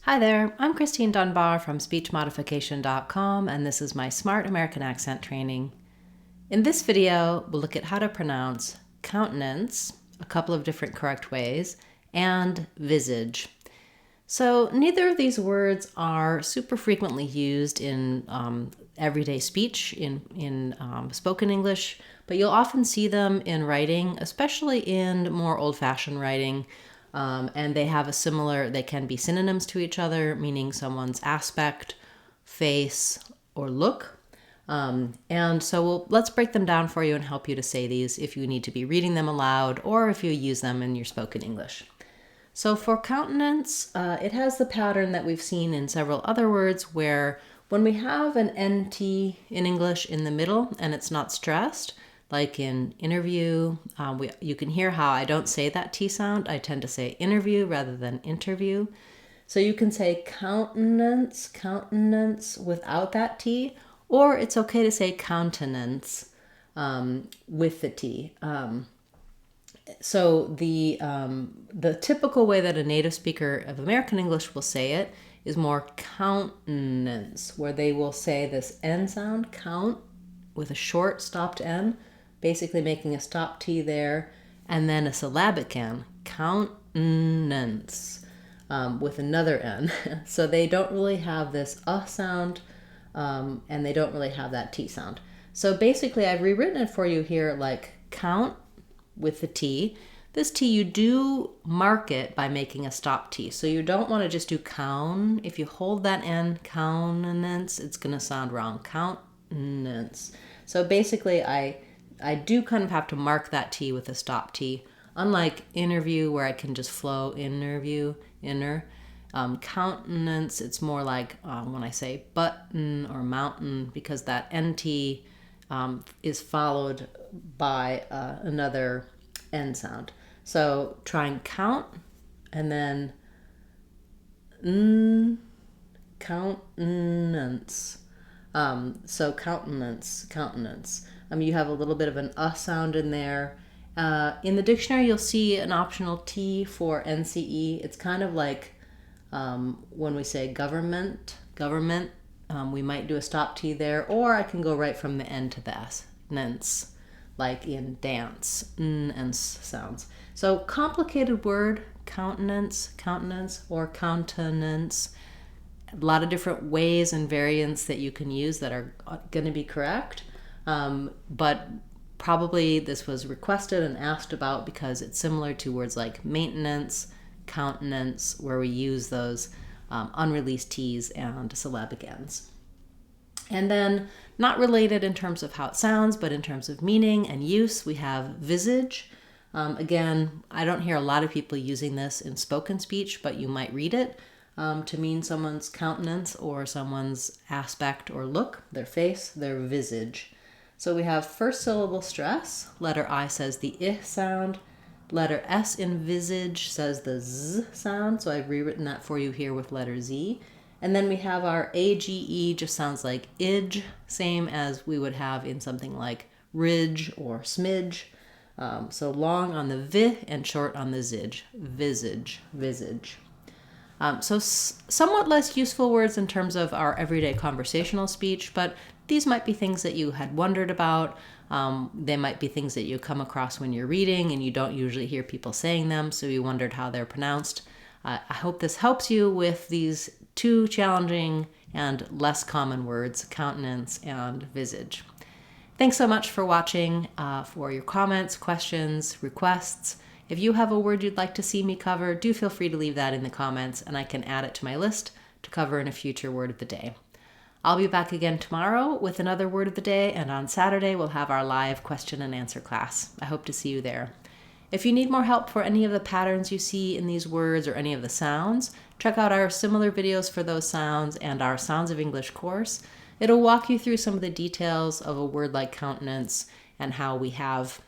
Hi there, I'm Christine Dunbar from SpeechModification.com, and this is my Smart American Accent training. In this video, we'll look at how to pronounce countenance, a couple of different correct ways, and visage. So neither of these words are super frequently used in everyday speech, in spoken English, but you'll often see them in writing, especially in more old-fashioned writing. And they can be synonyms to each other, meaning someone's aspect, face, or look. And so let's break them down for you and help you to say these if you need to be reading them aloud or if you use them in your spoken English. So for countenance, it has the pattern that we've seen in several other words where when we have an NT in English in the middle and it's not stressed, like in interview, you can hear how I don't say that T sound. I tend to say interview rather than interview. So you can say countenance, countenance without that T, or it's okay to say countenance with the T. So the typical way that a native speaker of American English will say it is more countenance, where they will say this N sound, count, with a short stopped N, basically making a stop T there, and then a syllabic N, countenance, with another N. So they don't really have this sound, and they don't really have that T sound. So basically I've rewritten it for you here like count with the T. This T, you do mark it by making a stop T. So you don't want to just do count. If you hold that N, countenance, it's going to sound wrong. Countenance. So basically I do kind of have to mark that T with a stop T. Unlike interview, where I can just flow interview, inner. Countenance, it's more like when I say button or mountain, because that NT is followed by another N sound. So try and count, and then countenance. So countenance, countenance. You have a little bit of an sound in there. In the dictionary, you'll see an optional T for NCE. It's kind of like when we say government, we might do a stop T there, or I can go right from the N to the S, nence, like in dance, and sounds. So complicated word, countenance, countenance, or countenance. A lot of different ways and variants that you can use that are going to be correct. But probably this was requested and asked about because it's similar to words like maintenance, countenance, where we use those unreleased T's and syllabic N's. And then, not related in terms of how it sounds, but in terms of meaning and use, we have visage. Again, I don't hear a lot of people using this in spoken speech, but you might read it to mean someone's countenance or someone's aspect or look, their face, their visage. So we have first syllable stress. Letter I says the I sound. Letter S in visage says the Z sound. So I've rewritten that for you here with letter Z. And then we have our AGE, just sounds like idge, same as we would have in something like ridge or smidge. So long on the vi and short on the zidge. Visage, visage. So somewhat less useful words in terms of our everyday conversational speech, but these might be things that you had wondered about. They might be things that you come across when you're reading and you don't usually hear people saying them, so you wondered how they're pronounced. I hope this helps you with these two challenging and less common words, countenance and visage. Thanks so much for watching, for your comments, questions, requests. If you have a word you'd like to see me cover, do feel free to leave that in the comments and I can add it to my list to cover in a future word of the day. I'll be back again tomorrow with another word of the day, and on Saturday we'll have our live question and answer class. I hope to see you there. If you need more help for any of the patterns you see in these words or any of the sounds, check out our similar videos for those sounds and our Sounds of English course. It'll walk you through some of the details of a word like countenance and how we have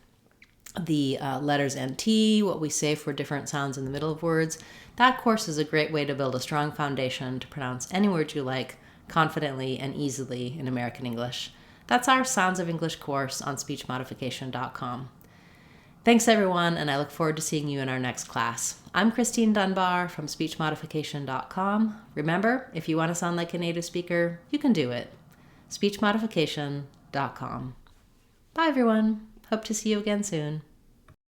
the letters NT, what we say for different sounds in the middle of words. That course is a great way to build a strong foundation to pronounce any word you like confidently and easily in American English. That's our Sounds of English course on SpeechModification.com. Thanks, everyone, and I look forward to seeing you in our next class. I'm Christine Dunbar from speechmodification.com. Remember, if you want to sound like a native speaker, you can do it. speechmodification.com. Bye, everyone. Hope to see you again soon.